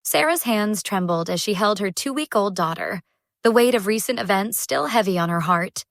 Sarah's hands trembled as she held her 2-week-old daughter, the weight of recent events still heavy on her heart.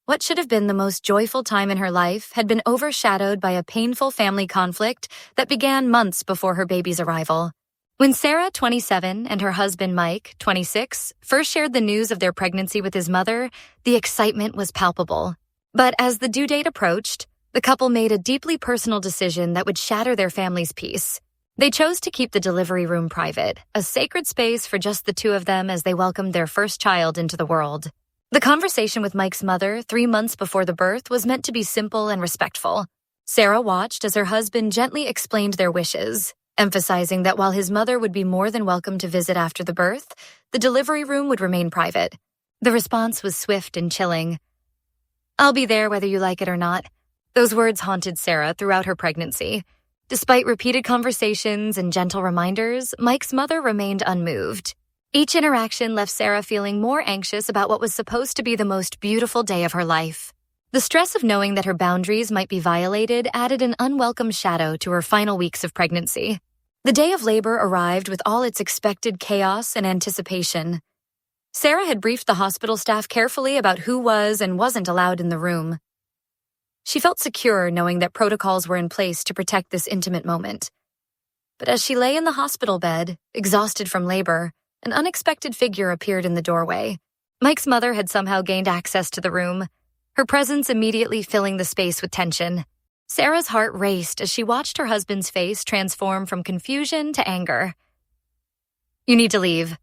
What should have been the most joyful time in her life had been overshadowed by a painful family conflict that began months before her baby's arrival. When Sarah, 27, and her husband, Mike, 26, first shared the news of their pregnancy with his mother, the excitement was palpable. But as the due date approached, the couple made a deeply personal decision that would shatter their family's peace. They chose to keep the delivery room private, a sacred space for just the two of them as they welcomed their first child into the world. The conversation with Mike's mother 3 months before the birth was meant to be simple and respectful. Sarah watched as her husband gently explained their wishes, emphasizing that while his mother would be more than welcome to visit after the birth, the delivery room would remain private. The response was swift and chilling. "I'll be there whether you like it or not." Those words haunted Sarah throughout her pregnancy. Despite repeated conversations and gentle reminders, Mike's mother remained unmoved. Each interaction left Sarah feeling more anxious about what was supposed to be the most beautiful day of her life. The stress of knowing that her boundaries might be violated added an unwelcome shadow to her final weeks of pregnancy. The day of labor arrived with all its expected chaos and anticipation. Sarah had briefed the hospital staff carefully about who was and wasn't allowed in the room. She felt secure knowing that protocols were in place to protect this intimate moment. But as she lay in the hospital bed, exhausted from labor, an unexpected figure appeared in the doorway. Mike's mother had somehow gained access to the room, her presence immediately filling the space with tension. Sarah's heart raced as she watched her husband's face transform from confusion to anger. "You need to leave,"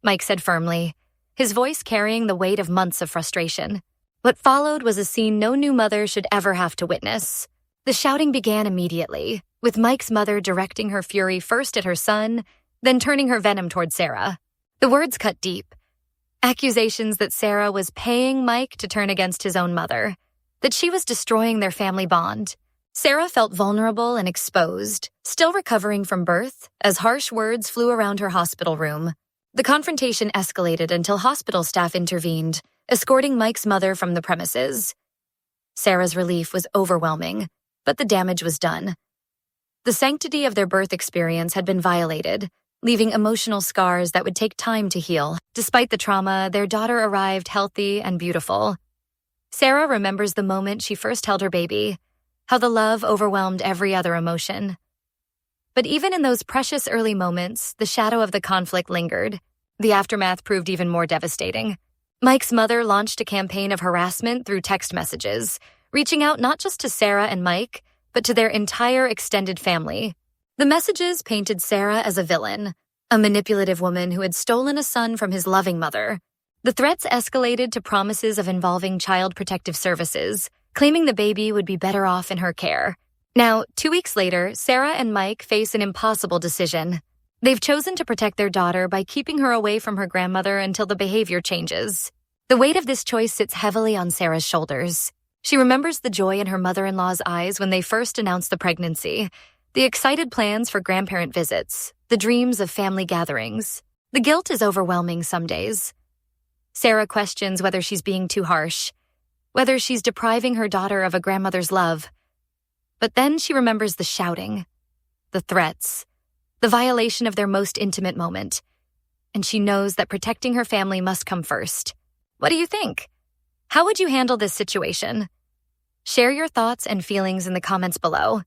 Mike said firmly, his voice carrying the weight of months of frustration. What followed was a scene no new mother should ever have to witness. The shouting began immediately, with Mike's mother directing her fury first at her son, then turning her venom toward Sarah. The words cut deep. Accusations that Sarah was paying Mike to turn against his own mother, that she was destroying their family bond. Sarah felt vulnerable and exposed, still recovering from birth, as harsh words flew around her hospital room. The confrontation escalated until hospital staff intervened, escorting Mike's mother from the premises. Sarah's relief was overwhelming, but the damage was done. The sanctity of their birth experience had been violated, leaving emotional scars that would take time to heal. Despite the trauma, their daughter arrived healthy and beautiful. Sarah remembers the moment she first held her baby, how the love overwhelmed every other emotion. But even in those precious early moments, the shadow of the conflict lingered. The aftermath proved even more devastating. Mike's mother launched a campaign of harassment through text messages, reaching out not just to Sarah and Mike, but to their entire extended family. The messages painted Sarah as a villain, a manipulative woman who had stolen a son from his loving mother. The threats escalated to promises of involving Child Protective Services, claiming the baby would be better off in her care. Now, 2 weeks later, Sarah and Mike face an impossible decision. They've chosen to protect their daughter by keeping her away from her grandmother until the behavior changes. The weight of this choice sits heavily on Sarah's shoulders. She remembers the joy in her mother-in-law's eyes when they first announced the pregnancy, the excited plans for grandparent visits, the dreams of family gatherings. The guilt is overwhelming some days. Sarah questions whether she's being too harsh, whether she's depriving her daughter of a grandmother's love. But then she remembers the shouting, the threats, the violation of their most intimate moment, and she knows that protecting her family must come first. What do you think? How would you handle this situation? Share your thoughts and feelings in the comments below.